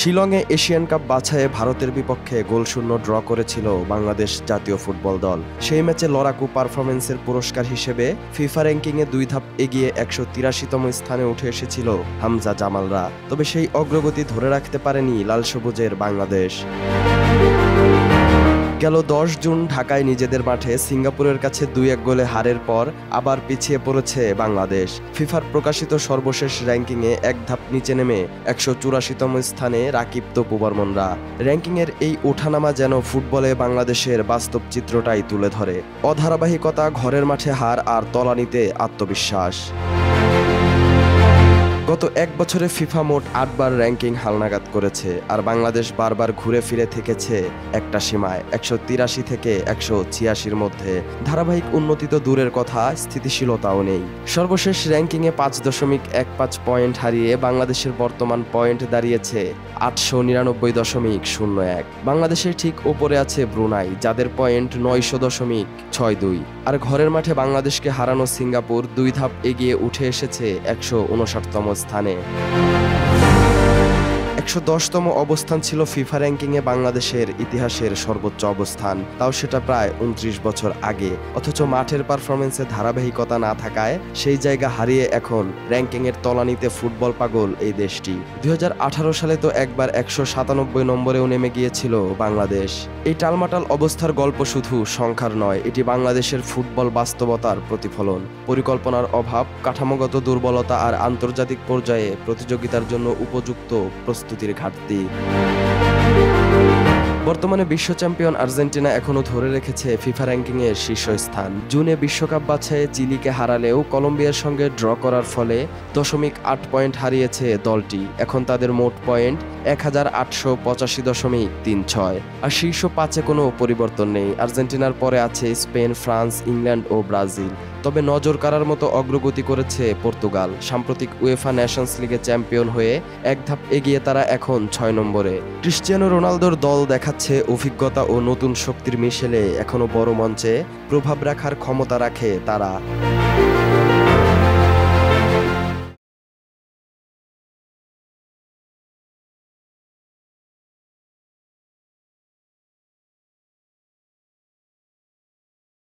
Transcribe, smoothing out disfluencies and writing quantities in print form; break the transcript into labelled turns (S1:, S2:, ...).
S1: শিলংয়ে Asian cup বাছাইয়ে ভারতের বিপক্ষে গোলশূন্য ড্র করেছিল বাংলাদেশ জাতীয় ফুটবল দল। সেই ম্যাচে লড়াকু পারফরম্যান্সের পুরস্কার হিসেবে ফিফা র্যাঙ্কিংয়ে 2 ধাপ এগিয়ে 183তম স্থানে উঠে এসেছিল হামজা জামালরা। তবে সেই অগ্রগতি ধরে রাখতে পারেনি লাল সবুজের বাংলাদেশ। গেল 10 জুন ঢাকায় নিজেদের মাঠে সিঙ্গাপুরের কাছে 2-1 গোলে হারের পর আবার পিছিয়ে পড়েছে বাংলাদেশ। ফিফার প্রকাশিত সর্বশেষ র্যাঙ্কিংয়ে 1 ধাপ নিচে নেমে 184তম স্থানে রাকিব তপু বর্মনরা। র্যাঙ্কিংয়ের এই ওঠানামা যেন ফুটবলে বাংলাদেশের বাস্তব চিত্রটাই তুলে ধরে। অধারাবাহিকতা, ঘরের মাঠে হার আর তলানিতে আত্মবিশ্বাস। গত 1 বছরে ফিফা মোট 8 বার র্যাঙ্কিং হালনাগাদ করেছে, আর বাংলাদেশ বারবার ঘুরে ফিরে থেকেছে একটা সীমায়, 183 থেকে 186-র মধ্যে। ধারাবাহিক উন্নতি তো দূরের কথা, স্থিতিশীলতাও নেই। সর্বশেষ র্যাঙ্কিংয়ে 5.15 পয়েন্ট হারিয়ে বাংলাদেশের বর্তমান পয়েন্ট দাঁড়িয়েছে 899.01। বাংলাদেশের ঠিক ওপরে আছে ব্রুনাই, যাদের পয়েন্ট 900.62। আর ঘরের মাঠে বাংলাদেশকে হারানো সিঙ্গাপুর 2 ধাপ এগিয়ে উঠে এসেছে 159তম স্থানে। 110তম অবস্থান ছিল ফিফা র্যাঙ্কিংয়ে বাংলাদেশের ইতিহাসের সর্বোচ্চ অবস্থান, তাও সেটা প্রায় 29 বছর আগে। অথচ মাঠের পারফরমেন্সে ধারাবাহিকতা না থাকায় সেই জায়গা হারিয়ে এখন র্যাঙ্কিংয়ের তলানিতে ফুটবল পাগল এই দেশটি। 2018 সালে তো একবার 197 নম্বরেও নেমে গিয়েছিল বাংলাদেশ। এই টালমাটাল অবস্থার গল্প শুধু সংখ্যার নয়, এটি বাংলাদেশের ফুটবল বাস্তবতার প্রতিফলন। পরিকল্পনার অভাব, কাঠামোগত দুর্বলতা আর আন্তর্জাতিক পর্যায়ে প্রতিযোগিতার জন্য উপযুক্ত প্রস্তুতির ঘাটতি। বর্তমানে বিশ্ব চ্যাম্পিয়ন আর্জেন্টিনা এখনও ধরে রেখেছে ফিফা র্যাঙ্কিংয়ের শীর্ষস্থান। জুনে বিশ্বকাপ বাছাইয়ে চিলিকে হারালেও কলম্বিয়ার সঙ্গে ড্র করার ফলে 0.8 পয়েন্ট হারিয়েছে দলটি। এখন তাদের মোট পয়েন্ট 1885.36। আর শীর্ষ 5-এ কোনো পরিবর্তন নেই। আর্জেন্টিনার পরে আছে স্পেন, ফ্রান্স, ইংল্যান্ড ও ব্রাজিল। তবে নজর কাড়ার মতো অগ্রগতি করেছে পর্তুগাল। সাম্প্রতিক উয়েফা নেশনস লিগে চ্যাম্পিয়ন হয়ে 1 ধাপ এগিয়ে তারা এখন 6 নম্বরে। ক্রিশ্চিয়ানো রোনালদোর দল দেখাচ্ছে অভিজ্ঞতা ও নতুন শক্তির মিশেলে এখনো বড় মঞ্চে প্রভাব রাখার ক্ষমতা রাখে তারা।